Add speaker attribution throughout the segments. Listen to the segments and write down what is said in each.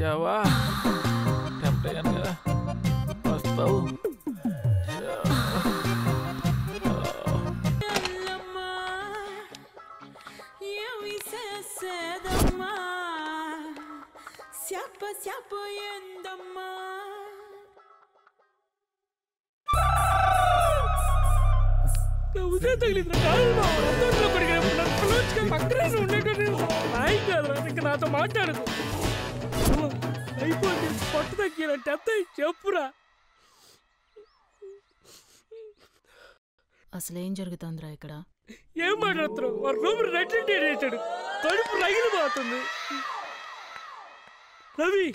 Speaker 1: వచ్చావా? టెంప్ట్ అయ్యాను కదా, వస్తావు. నాతో మాట్లాడదు. అయిపోయింది, పట్టు తగ్గినట్టు ఎంత చెప్పురా.
Speaker 2: అసలేం జరుగుతుందిరా ఇక్కడ?
Speaker 1: ఏం మాట్లాడుతున్నావు? వాడు రూమ్ రెడ్డి వేసాడు, కడుపు రగిలిపోతుంది. రవి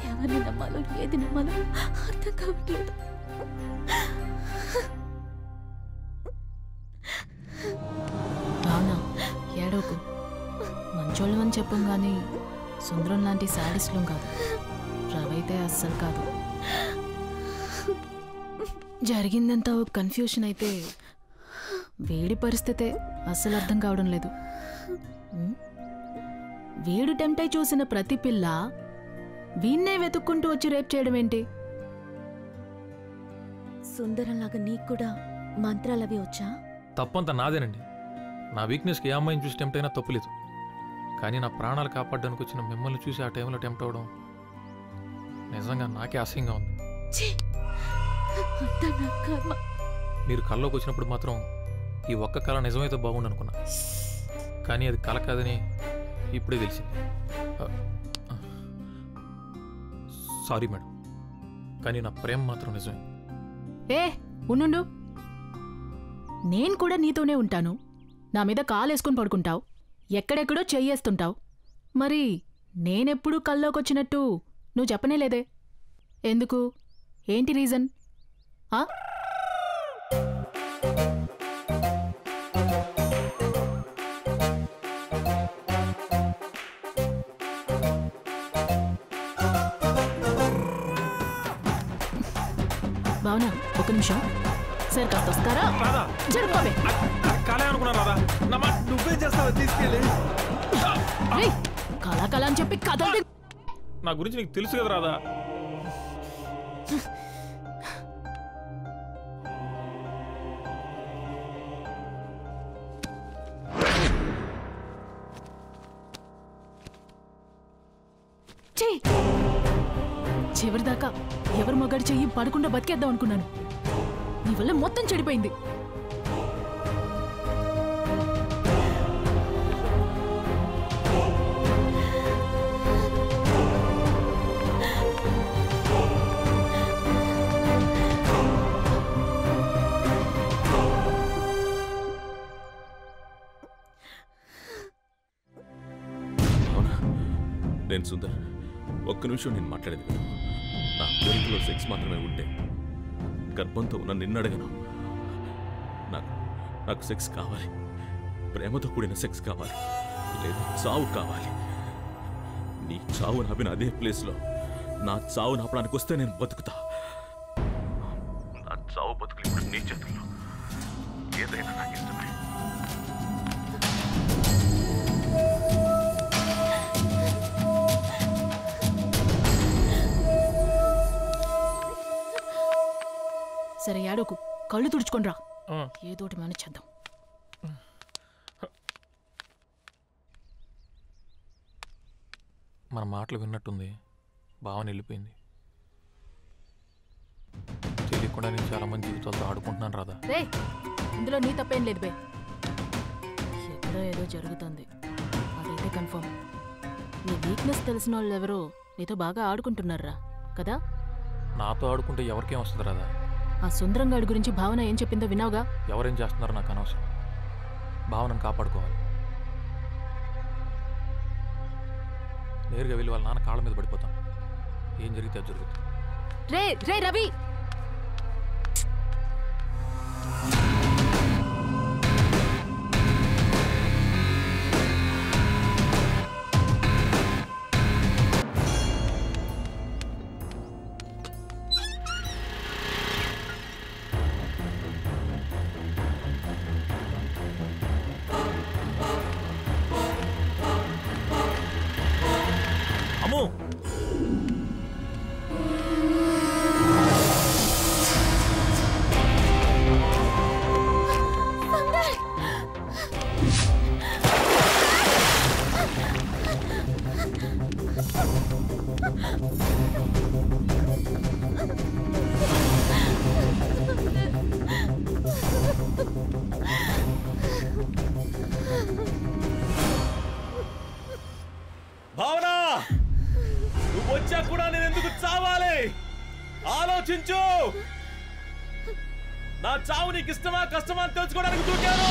Speaker 3: ఎవరిని నమ్మాలో ఏది నమ్మాలో అర్థం కావట్లేదు.
Speaker 2: అవునా, ఏడోకు. మంచోళ్ళం అని చెప్పం కానీ సుందరం లాంటి శాడిస్టులం కాదు. రవైతే అస్సలు కాదు. జరిగిందంతా కన్ఫ్యూషన్ అయితే వేడి పరిస్థితే అస్సలు అర్థం కావడం లేదు. వేడు టెంప్ట్ అయి చూసిన ప్రతి పిల్ల వీణ్ణే వెతుక్కుంటూ వచ్చి రేప్ చేయడం ఏంటి?
Speaker 3: సుందరంలాగా నీకు కూడా మంత్రాలవి వచ్చా?
Speaker 1: తప్పంతా నాదేనండి. నా వీక్నెస్కి ఏ అమ్మాయిని చూసి టెంప్ట్ అయినా తప్పులేదు. కానీ నా ప్రాణాలు కాపాడడానికి వచ్చిన మిమ్మల్ని చూసి ఆ టైంలో టెంప్ట్ అవడం నిజంగా నాకే అసహ్యంగా ఉంది. మీరు కల్లోకి వచ్చినప్పుడు మాత్రం ఈ ఒక్క కళ నిజమైతే బాగుండు అనుకున్నా. కానీ అది కళ కాదని ఇప్పుడే తెలిసింది. సారీ మేడం, కానీ నా ప్రేమ మాత్రం నిజమే.
Speaker 2: ఉండు, నేను కూడా నీతోనే ఉంటాను. నా మీద కాలేసుకుని పడుకుంటావు, ఎక్కడెక్కడో చెయ్యేస్తుంటావు. మరి నేనెప్పుడు కల్లోకొచ్చినట్టు నువ్వు చెప్పనే లేదే? ఎందుకు? ఏంటి రీజన్? భావన, ఒక నిమిషం. సరే కాస్త వస్తారా? జరుపుకోవే.
Speaker 1: నువ్వే చేస్తావా? తీసుకెళ్ళి
Speaker 2: కళా కళ అని చెప్పి కథ.
Speaker 1: నా గురించి నీకు తెలుసు కదా రాదా?
Speaker 2: చివరిదాకా ఎవరు మగాడి చెయ్యి పడకుండా బతికేద్దాం అనుకున్నాను. నీ వల్ల మొత్తం చెడిపోయింది.
Speaker 4: నేను సుందర్, ఒక్క నిమిషం నేను మాట్లాడేది కదా. నా కోరికలో సెక్స్ మాత్రమే ఉంటే గర్భంతో ఉన్న నిన్ను అడగను. నాకు సెక్స్ కావాలి, ప్రేమతో కూడిన సెక్స్ కావాలి, లేదా చావు కావాలి. నీ చావు నాపిన అదే ప్లేస్లో నా చావు నాపడానికి వస్తే నేను బతుకుతా. నా చావు బతుకులు ఇప్పుడు నీ చేతుల్లో. ఏదైనా నాకు ఇష్టమే.
Speaker 2: సరే ఏడోకు, కళ్ళు తుడుచుకొని రా. ఏదోటి మేనేజ్ చేద్దాం.
Speaker 1: మన మాటలు విన్నట్టుంది. భావన వెళ్ళిపోయింది. తెలియకుండా నేను చాలా మంది జీవితాలతో ఆడుకుంటున్నాను రాదా.
Speaker 2: ఇందులో నీ తప్పేం లేదు బే. ఎక్కడో ఏదో జరుగుతుంది, అదైతే కన్ఫర్మ్. నీ వీక్నెస్ తెలిసిన వాళ్ళు ఎవరో నీతో బాగా ఆడుకుంటున్నారా కదా?
Speaker 1: నాతో ఆడుకుంటే ఎవరికేం వస్తుంది రాదా?
Speaker 2: ఆ సుందరంగాడి గురించి భావన ఏం చెప్పిందో విన్నావుగా?
Speaker 1: ఎవరేం చేస్తున్నారో నాకు అనవసరం. భావనను కాపాడుకోవాలి. నేరుగా వెళ్ళి వాళ్ళ నాన్న కాళ్ళ మీద పడిపోతాను. ఏం జరిగితే అది జరుగుతుంది.
Speaker 2: రే రవి,
Speaker 4: భావన, నువ్వు వచ్చా కూడా నేను ఎందుకు చావాలి? ఆలోచించు. నా చావు నీకు ఇష్టమా కష్టమా అని తెలుసుకోవడానికి దూకాను.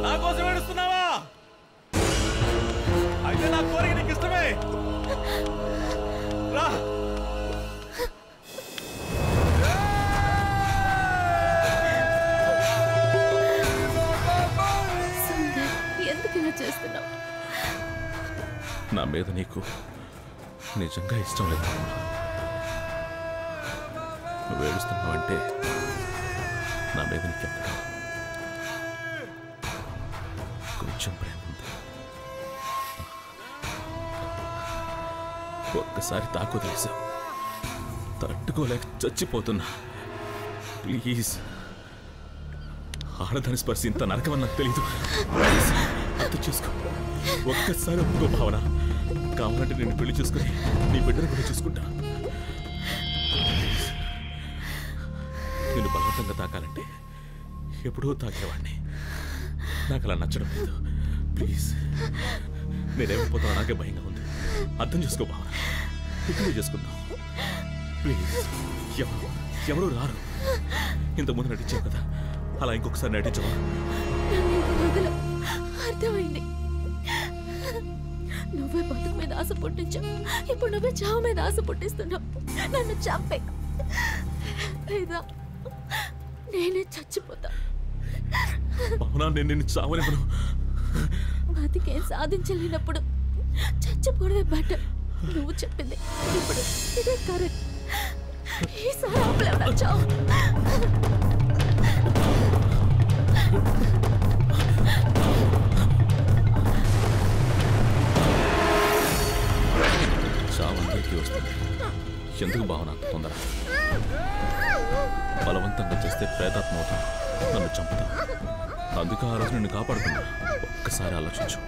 Speaker 4: నా కోసం ఏడుస్తున్నావా? అయితే నా కోరిక నీకు ఇష్టమే. రా.
Speaker 3: ఎందుకు ఇలా చేస్తున్నావు?
Speaker 4: నా మీద నీకు నిజంగా ఇష్టం లేదు. నువ్వు ఏడుస్తున్నావు అంటే నా మీద నీకెంత కొంచెం ప్రేమ ఉంది. ఒక్కసారి తాకు తెలిసావు, తట్టుకోలేక చచ్చిపోతున్నా. ప్లీజ్, ఆడదాని స్పర్శ ఇంత నరకమని నాకు తెలీదు. ప్లీజ్ అర్థం చేసుకో. ఒక్కసారి ఒప్పుకో భావన. కావాలంటే నేను పెళ్లి చేసుకుని నీ బిడ్డను కూడా చూసుకుంటా. నేను బలవంతంగా తాకాలంటే ఎప్పుడూ తాకేవాడిని. నాకు అలా నచ్చడం లేదు. ప్లీజ్, నేనేమైపోతానో నాకే భయంగా ఉంది. అర్థం చేసుకో భావన. ఇక్కడే చేసుకుందాం ప్లీజ్. ఎవరు రారు. ఇంతకుముందు నటించావు కదా, అలా ఇంకొకసారి నటించవా?
Speaker 3: అర్థమైంది. నువ్వే బతుకు మీద ఆశ పుట్టించావు, ఇప్పుడు నువ్వే చావు మీద ఆశ పుట్టిస్తున్నావు. నన్ను చంపే, లేదా నేనే చచ్చిపోతా.
Speaker 4: నేను నిన్ను చావనివ్వను.
Speaker 3: బతికేం సాధించలేనప్పుడు చచ్చిపోవడమే బెటర్. నువ్వు చెప్పింది ఇప్పుడు ఇదే కరెక్ట్. ఈసారి ఆపలేవు చావు.
Speaker 4: చావందరికీ వస్తుంది. ఎందుకు భావన అంత తొందర? బలవంతంగా చేస్తే ప్రేతాత్మ అవుతాను, నన్ను చంపుతాను. అందుకే ఆ రోజు నిన్ను కాపాడుకున్నా. ఒక్కసారి ఆలోచించు.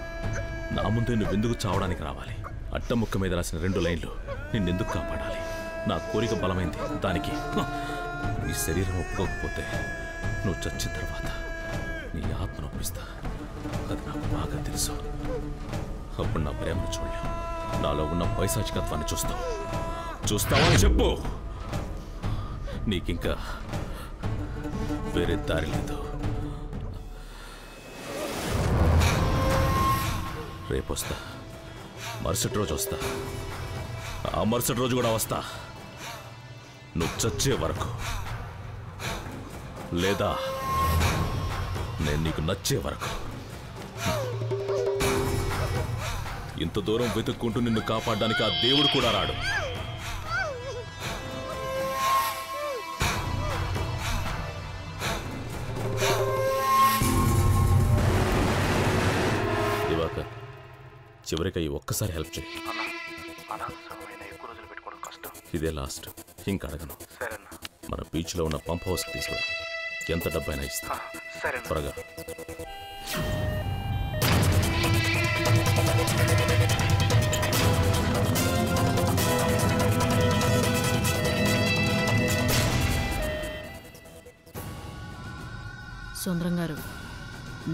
Speaker 4: నా ముందే నువ్వెందుకు చావడానికి రావాలి? అట్టముక్క మీద రాసిన 2 లైన్లు నిన్నెందుకు కాపాడాలి? నా కోరిక బలమైంది. దానికి నీ శరీరం ఒప్పుకోకపోతే నువ్వు చచ్చిన తర్వాత నీ ఆత్మను ఒప్పిస్తా. అది నాకు బాగా తెలుసు. అప్పుడు నా ప్రేమను చూడలేవు. నాలో ఉన్న పైశాచికత్వాన్ని చూస్తావా అని చెప్పు. నీకింకా వేరే దారి లేదు. రేపు వస్తా, మరుసటి రోజు వస్తా, ఆ మరుసటి రోజు కూడా వస్తా. నువ్వు చచ్చే వరకు, లేదా నేను నీకు నచ్చే వరకు. ఇంత దూరం వెతుక్కుంటూ నిన్ను కాపాడడానికి ఆ దేవుడు కూడా రాడు. దివాకర్, చివరికి ఒక్కసారి హెల్ప్ చేయి. ఇదే లాస్ట్, ఇంక అడగను. మన బీచ్లో ఉన్న పంప్ హౌస్కి తీసుకురా. ఎంత డబ్బైనా ఇస్తా. త్వరగా.
Speaker 2: సుందరం గారు,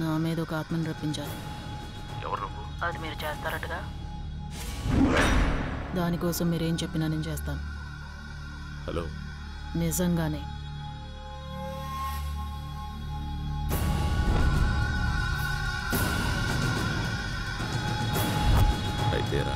Speaker 2: నా మీద ఒక ఆత్మను రప్పించాలి.
Speaker 4: ఎవరు?
Speaker 2: అది మీరు చేస్తారటగా. దానికోసం మీరేం చెప్పినా నేను చేస్తాను.
Speaker 4: హలో,
Speaker 2: నిజంగానే.
Speaker 4: అయితే రా.